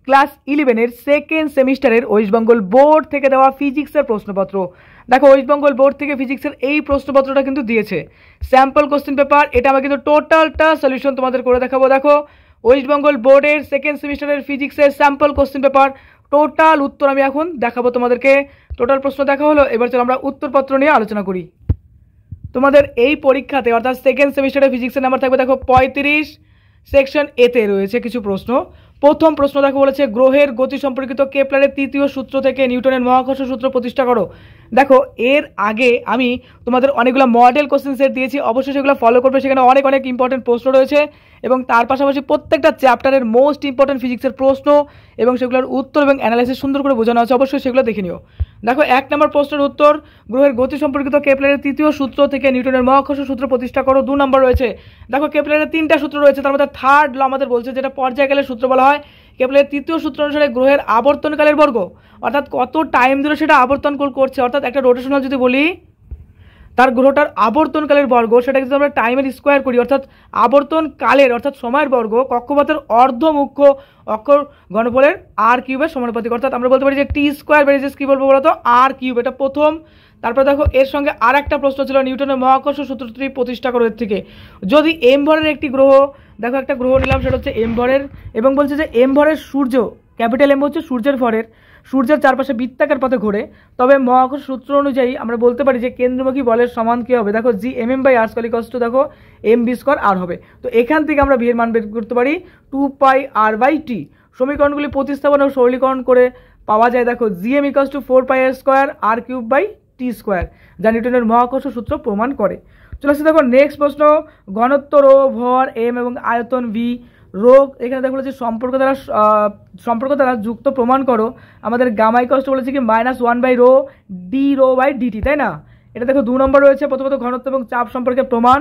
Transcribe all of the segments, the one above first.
Class 11-এর second সেমিস্টারের West Bengal board থেকে দেওয়া ফিজিক্সের প্রশ্নপত্র। দেখো ওয়েস্ট বেঙ্গল বোর্ড থেকে ফিজিক্সের এই প্রশ্নপত্রটা কিন্তু দিয়েছে, স্যাম্পল কোশ্চেন পেপার। এটা আমি কিন্তু টোটালটা সলিউশন তোমাদের করে দেখাবো। দেখো ওয়েস্ট বেঙ্গল বোর্ডের সেকেন্ড সেমিস্টারের ফিজিক্সের স্যাম্পল কোশ্চেন পেপার, টোটাল উত্তর আমি এখন দেখাবো তোমাদেরকে। টোটাল প্রশ্ন দেখা হলো, এবার চলো আমরা উত্তরপত্র নিয়ে আলোচনা করি। তোমাদের এই পরীক্ষাতে অর্থাৎ সেকেন্ড সেমিস্টারে ফিজিক্সের নাম্বার থাকবে দেখো 35। সেকশন এতে রয়েছে কিছু প্রশ্ন। প্রথম প্রশ্ন দেখো বলেছে গ্রহের গতি সম্পর্কিত কেপলারের তৃতীয় সূত্র থেকে নিউটনের মহাকর্ষ সূত্র প্রতিষ্ঠা করো। দেখো এর আগে আমি তোমাদের অনেকগুলো মডেল কোশ্চেন সেট দিয়েছি, অবশ্যই সেগুলো ফলো করবে, সেখানে অনেক অনেক ইম্পর্টেন্ট প্রশ্ন রয়েছে এবং তার পাশাপাশি প্রত্যেকটা চ্যাপ্টারের মোস্ট ইম্পর্টেন্ট ফিজিক্সের প্রশ্ন এবং সেগুলোর উত্তর এবং অ্যানালাইসিস সুন্দর করে বোঝানো আছে, অবশ্যই সেগুলো দেখে নিও। দেখো 1 নম্বর প্রশ্নের উত্তর গ্রহের গতি সম্পর্কিত কেপলারের তৃতীয় সূত্র থেকে নিউটনের মহাকর্ষ সূত্র প্রতিষ্ঠা করো। 2 নম্বর রয়েছে, দেখো কেপলারের 3টা সূত্র রয়েছে, তার মধ্যে থার্ড ল আমাদের বলছে যেটা পর্যায়কালের সূত্র বলা হয়। কেপলারের তৃতীয় সূত্র অনুসারে গ্রহের আবর্তনকালের বর্গ, অর্থাৎ কত টাইম ধরে সেটা আবর্তন করছে, অর্থাৎ একটা রোটেশনাল যদি বলি তার গ্রহটার আবর্তনকালের বর্গ, সেটাকে যদি আমরা টাইমের স্কোয়ার করি অর্থাৎ আবর্তনকালের অর্থাৎ সময়ের বর্গ কক্ষপথের অর্ধমুখ্য অক্ষর ঘনফলের আর কিউবের সমানুপাতিক, অর্থাৎ আমরা বলতে পারি যে টি স্কোয়ার বেরিয়েছে কী বলবো বলতো আর কিউব, এটা প্রথম। তারপর দেখো এর সঙ্গে আর একটা প্রশ্ন ছিল নিউটনের মহাকর্ষ সূত্রটি প্রতিষ্ঠা করো এর থেকে। যদি এম ভরের একটি গ্রহ, দেখো একটা গ্রহ নিলাম সেটা হচ্ছে এম ভরের, এবং বলছে যে এম ভরের সূর্য, ক্যাপিটাল এম হচ্ছে সূর্যের ভরের, সূর্যের চারপাশে বৃত্তাকার পথে ঘোরে, তবে মহাকর্ষ সূত্র অনুযায়ী আমরা বলতে পারি যে কেন্দ্রমুখী বলের সমান কী হবে, দেখো G M M by R square equals to দেখো এম বি স্কয়ার আর হবে। তো এখান থেকে আমরা ভি এর মান বের করতে পারি 2 পাই আর বাই টি। সমীকরণগুলি প্রতিস্থাপন ও সরলীকরণ করে পাওয়া যায় দেখো G M equals to 4 pi R square R cube by T square, যা নিউটনের মহাকর্ষ সূত্র প্রমাণ করে। চলে আসছে দেখো নেক্সট প্রশ্ন, ঘনত্ব রো, ভর এম এবং আয়তন ভি, রোগ এখানে দেখো যে সম্পর্ক দ্বারা যুক্ত প্রমাণ করো। আমাদের গামা ইকুয়ালস টু বলেছে কি -1 by rho d rho by dt, তাই না? এটা দেখো 2 নম্বর রয়েছে, প্রথমত ঘনত্ব এবং চাপ সম্পর্কে প্রমাণ।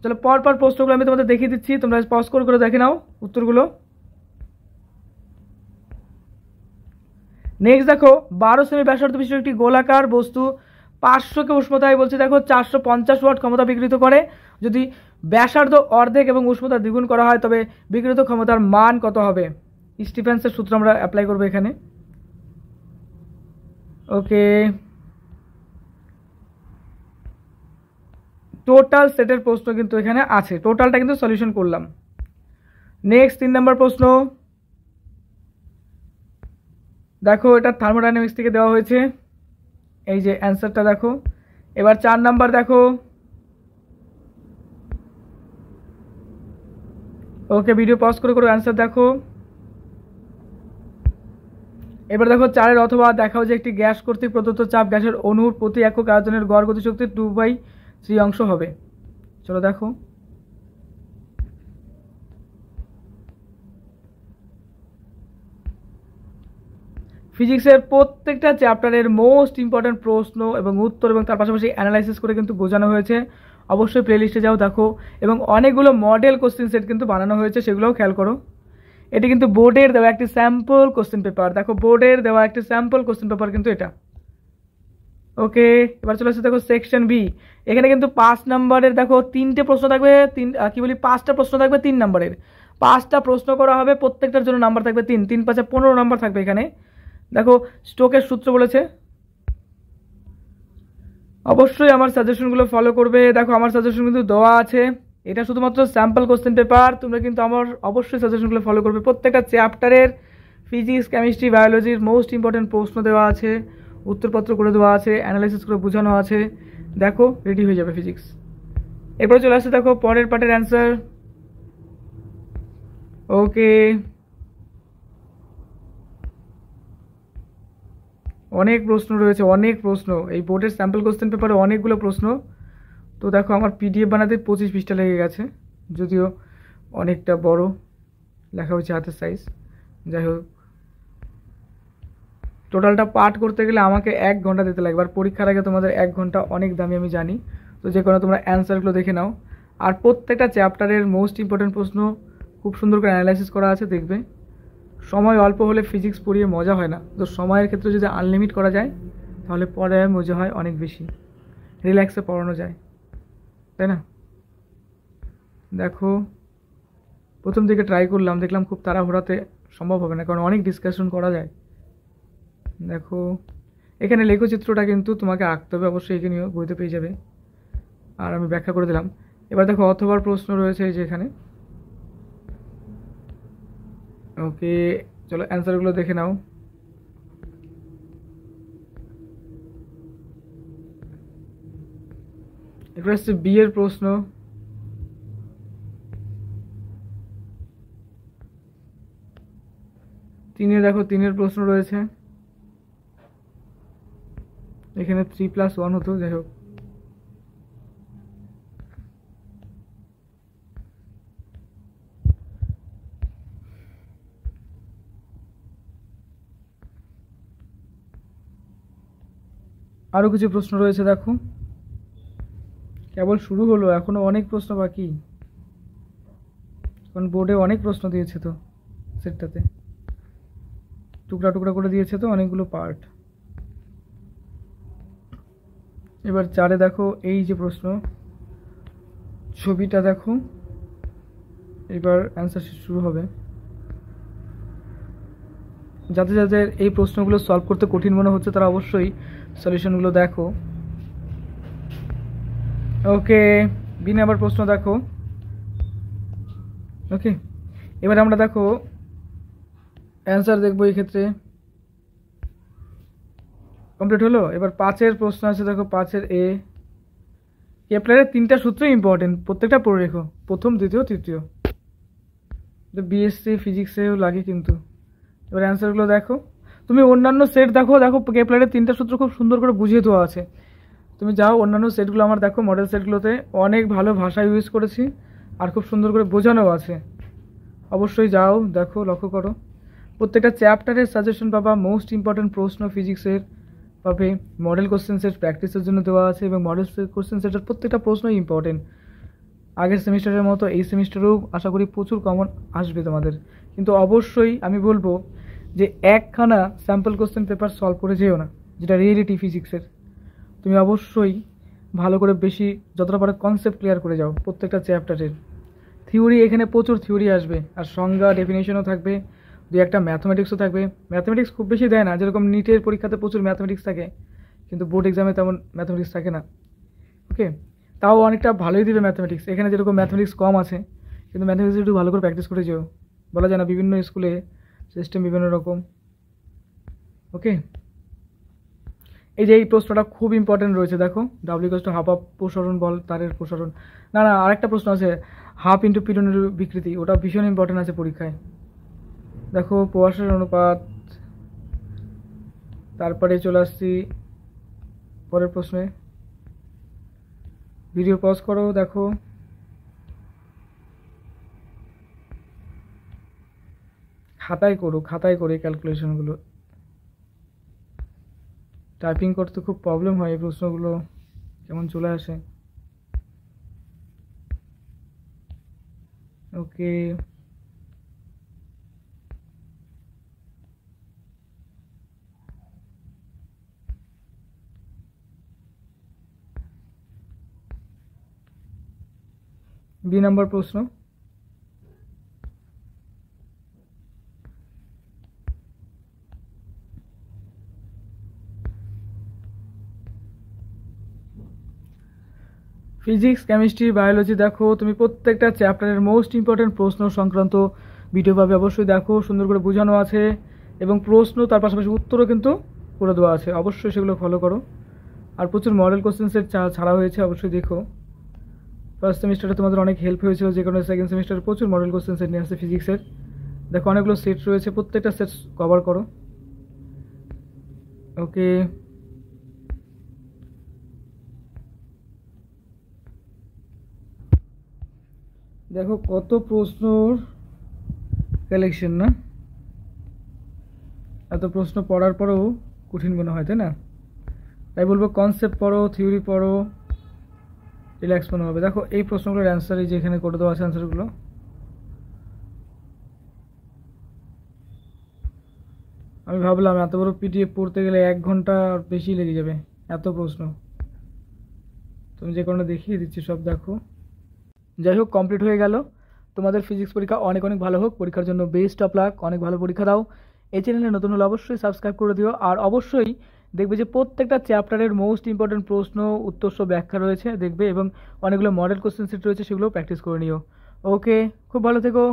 চলো পরপর প্রশ্নগুলো আমি তোমাদের দেখিয়ে দিচ্ছি, তোমরা পজ করে দেখে নাও উত্তরগুলো। নেক্সট দেখো 12 সেমি ব্যাসার্ধ বিশিষ্ট একটি গোলাকার বস্তু 500 কে উষ্ণতায় বলছে দেখো 450 ওয়াট ক্ষমতা বিকৃত করে। যদি ব্যাসার্ধ অর্ধেক এবং উষ্ণতা দ্বিগুণ করা হয় তবে বিকৃত ক্ষমতার মান কত হবে? স্টিফেন্সের সূত্র আমরা অ্যাপ্লাই করবো এখানে। ওকে, টোটাল সেটের প্রশ্ন কিন্তু এখানে আছে, টোটালটা কিন্তু সলিউশন করলাম। নেক্সট 3 নম্বর প্রশ্ন, দেখো এটা থার্মোডাইনামিক্স থেকে দেওয়া হয়েছে, এই যে অ্যান্সারটা দেখো। এবার 4 নাম্বার দেখো, ওকে ভিডিও পজ করে অ্যান্সার দেখো। এবার দেখো 4-এর অথবা দেখাও যে একটি গ্যাস কর্তৃক প্রদত্ত চাপ গ্যাসের অণুর প্রতি একক আয়তনের গড় গতিশক্তি 2/3 অংশ হবে। চলো দেখো, ফিজিক্সের প্রত্যেকটা চ্যাপ্টারের মোস্ট ইম্পর্ট্যান্ট প্রশ্ন এবং উত্তর এবং তার পাশাপাশি অ্যানালাইসিস করে কিন্তু বোঝানো হয়েছে। অবশ্যই প্লেলিস্টে যাও দেখো, এবং অনেকগুলো মডেল কোশ্চেন সেট কিন্তু বানানো হয়েছে, সেগুলোও খেয়াল করো। এটি কিন্তু বোর্ডের দেওয়া একটি স্যাম্পল কোশ্চেন পেপার, দেখো বোর্ডের দেওয়া একটি স্যাম্পল কোশ্চেন পেপার কিন্তু এটা। ওকে, এবার চলে আসছে দেখো সেকশন বি। এখানে কিন্তু 5 নম্বরের দেখো 3টে প্রশ্ন থাকবে, 5টা প্রশ্ন থাকবে 3 নম্বরের, 5টা প্রশ্ন করা হবে, প্রত্যেকটার জন্য নাম্বার থাকবে 3, 3 5 15 নাম্বার থাকবে এখানে। দেখো স্টোকের সূত্র বলেছে, অবশ্যই আমার সাজেশনগুলো ফলো করবে। দেখো আমার সাজেশন কিন্তু দেওয়া আছে, এটা শুধুমাত্র স্যাম্পল কোশ্চেন পেপার, তোমরা কিন্তু আমার অবশ্যই সাজেশনগুলো ফলো করবে। প্রত্যেকটা চ্যাপ্টারের ফিজিক্স, কেমিস্ট্রি, বায়োলজির মোস্ট ইম্পর্টেন্ট প্রশ্ন দেওয়া আছে, উত্তরপত্র করে দেওয়া আছে, অ্যানালাইসিস করে বোঝানো আছে, দেখো রেডি হয়ে যাবে ফিজিক্স। এরপরে চলে আসছে দেখো পরের পার্টের অ্যান্সার। ওকে, অনেক প্রশ্ন রয়েছে, অনেক প্রশ্ন, এই বোর্ডের স্যাম্পল কোশ্চেন পেপারে অনেকগুলো প্রশ্ন। তো দেখো আমার পিডিএফ বানাতে 25 পৃষ্ঠা লেগে গেছে, যদিও অনেকটা বড় লেখা হয়েছে হাতের সাইজ। যাই হোক, টোটালটা পাঠ করতে গেলে আমাকে 1 ঘন্টা দিতে লাগবে, আর পরীক্ষার আগে তোমাদের 1 ঘন্টা অনেক দামি আমি জানি। তো যে কোনো তোমরা অ্যান্সারগুলো দেখে নাও, আর প্রত্যেকটা চ্যাপ্টারের মোস্ট ইম্পর্টেন্ট প্রশ্ন খুব সুন্দর করে অ্যানালাইসিস করা আছে, দেখবে। সময় অল্প হলে ফিজিক্স পড়িয়ে মজা হয় না, তো সময়ের ক্ষেত্রে যদি আনলিমিট করা যায় তাহলে পড়ায় মজা হয় অনেক বেশি, রিল্যাক্সে পড়ানো যায়, তাই না? দেখো প্রথম দিকে ট্রাই করলাম, দেখলাম খুব তাড়াহুড়াতে সম্ভব হবে না, কারণ অনেক ডিসকাশন করা যায়। দেখো এখানে লেখচিত্রটা কিন্তু তোমাকে আঁকতে হবে অবশ্যই, এখানেও বইতে পেয়ে যাবে, আর আমি ব্যাখ্যা করে দিলাম। এবার দেখো অথবার প্রশ্ন রয়েছে এই যে এখানে। ওকে, চলো অ্যান্সারগুলো দেখে নাও। এবার আসছে বি এর প্রশ্ন। তিনে দেখো 3-এর প্রশ্ন রয়েছে, এখানে 3+1 হতো, যাই হোক। আরও কিছু প্রশ্ন রয়েছে দেখো, কেবল শুরু হলো, এখনো অনেক প্রশ্ন বাকি, কারণ বোর্ডে অনেক প্রশ্ন দিয়েছে তো, সেটটাতে টুকরা টুকরা করে দিয়েছে তো অনেকগুলো পার্ট। এবার 4-এ দেখো এই যে প্রশ্ন, ছবিটা দেখো, এবার অ্যান্সার শুরু হবে। যাদের যাদের এই প্রশ্নগুলো সলভ করতে কঠিন মনে হচ্ছে তারা অবশ্যই সলিউশনগুলো দেখো। ওকে, বি নাম্বার প্রশ্ন দেখো। ওকে, এবার আমরা দেখো অ্যান্সার দেখবো, এই ক্ষেত্রে কমপ্লিট হলো। এবার 5-এর প্রশ্ন আছে দেখো, 5-এর এ। কেপলারের 3টা সূত্রই ইম্পর্টেন্ট, প্রত্যেকটা পড়ে রেখো, প্রথম, দ্বিতীয়, তৃতীয়, বিএসসি ফিজিক্সেও লাগে কিন্তু। এবার অ্যান্সারগুলো দেখো, তুমি অন্যান্য সেট দেখো, দেখো কেপলারের 3টা সূত্র খুব সুন্দর করে বুঝিয়ে দেওয়া আছে। তুমি যাও অন্যান্য সেটগুলো আমার দেখো, মডেল সেটগুলোতে অনেক ভালো ভাষা ইউজ করেছি আর খুব সুন্দর করে বোঝানো আছে, অবশ্যই যাও দেখো, লক্ষ্য করো। প্রত্যেকটা চ্যাপ্টারের সাজেশন পাবা, মোস্ট ইম্পর্টেন্ট প্রশ্ন ফিজিক্সের পাবে, মডেল কোশ্চেন সেট প্র্যাকটিসের জন্য দেওয়া আছে, এবং মডেল কোশ্চেন সেটের প্রত্যেকটা প্রশ্নই ইম্পর্টেন্ট। আগের সেমিস্টারের মতো এই সেমিস্টারেও আশা করি প্রচুর কমন আসবে তোমাদের, কিন্তু অবশ্যই আমি বলবো যে একখানা স্যাম্পল কোশ্চেন পেপার সলভ করে যেও না, যেটা রিয়েলিটি ফিজিক্সের। তুমি অবশ্যই ভালো করে বেশি যতটা পারো কনসেপ্ট ক্লিয়ার করে যাও প্রত্যেকটা চ্যাপ্টারের। থিওরি এখানে প্রচুর থিওরি আসবে, আর সংজ্ঞা ডেফিনেশনও থাকবে, দুই একটা ম্যাথমেটিক্সও থাকবে। ম্যাথমেটিক্স খুব বেশি দেয় না, যেরকম নিটের পরীক্ষাতে প্রচুর ম্যাথমেটিক্স থাকে, কিন্তু বোর্ড এক্সামে তেমন ম্যাথমেটিক্স থাকে না। ওকে, তাও অনেকটা ভালোই দিবে ম্যাথমেটিক্স, এখানে যেরকম ম্যাথমেটিক্স কম আছে, কিন্তু ম্যাথমেটিক্স একটু ভালো করে প্র্যাকটিস করে যেও, বলা যায় না, বিভিন্ন স্কুলে সিস্টেম বিভিন্ন রকম। ওকে, এই যে এই প্রশ্নটা খুব ইম্পর্টেন্ট রয়েছে, দেখো W=12 প্রসারণ বল তারের প্রসারণ। না না, আরেকটা প্রশ্ন আছে, হাফ ইন্টু পিরনের বিকৃতি, ওটা ভীষণ ইম্পর্টেন্ট আছে পরীক্ষায়। দেখো প্রসারণ অনুপাত। তারপরে চলে আসছি পরের প্রশ্নে, ভিডিও পজ করো, দেখো খাতায় করো, খাতায় করে ক্যালকুলেশনগুলো, টাইপিং করতে খুব প্রবলেম হয়, এই প্রশ্নগুলো কেমন চলে আসে। ওকে, বি নাম্বার প্রশ্ন। ফিজিক্স, কেমিস্ট্রি, বায়োলজি দেখো, তুমি প্রত্যেকটা চ্যাপ্টারের মোস্ট ইম্পর্টেন্ট প্রশ্ন সংক্রান্ত ভিডিও পাবে, অবশ্যই দেখো, সুন্দর করে বোঝানো আছে, এবং প্রশ্ন তার পাশাপাশি উত্তরও কিন্তু করে দেওয়া আছে, অবশ্যই সেগুলো ফলো করো। আর প্রচুর মডেল কোশ্চেন সেট ছাড়া হয়েছে, অবশ্যই দেখো। ফার্স্ট সেমিস্টারে তোমাদের অনেক হেল্প হয়েছিল, যে কারণে সেকেন্ড সেমিস্টারে প্রচুর মডেল কোশ্চেন সেট নিয়ে আসছে ফিজিক্সের। দেখো অনেকগুলো সেট রয়েছে, প্রত্যেকটা সেট কভার করো। ওকে, দেখো কত প্রশ্নর কালেকশন না, এত প্রশ্ন পড়ার পরেও কঠিন মনে হয়, তাই না? তাই বলবো কনসেপ্ট পড়ো, থিওরি পড়ো, রিল্যাক্স মনে হবে। দেখো এই প্রশ্নগুলোর অ্যান্সার এই যে এখানে করে দেওয়া আছে, অ্যান্সারগুলো আমি ভাবলাম এত বড় পিডিএফ পড়তে গেলে 1 ঘন্টা বেশি লেগে যাবে, এত প্রশ্ন। তুমি যে কারণে দেখিয়ে দিচ্ছি সব, দেখো। যাই হোক, কমপ্লিট হয়ে গেল। তোমাদের ফিজিক্স পরীক্ষা অনেক অনেক ভালো হোক, পরীক্ষার জন্য বেস্ট অফ লাক, অনেক ভালো পরীক্ষা দাও। এই চ্যানেলে নতুন হলে অবশ্যই সাবস্ক্রাইব করে দিও, আর অবশ্যই দেখবে যে প্রত্যেকটা চ্যাপ্টারের মোস্ট ইম্পর্টেন্ট প্রশ্ন উত্তর সব ব্যাখ্যা রয়েছে দেখবে, এবং অনেকগুলো মডেল কোশ্চেন সেট রয়েছে, সেগুলো প্র্যাকটিস করে নিও। ওকে, খুব ভালো থেকো।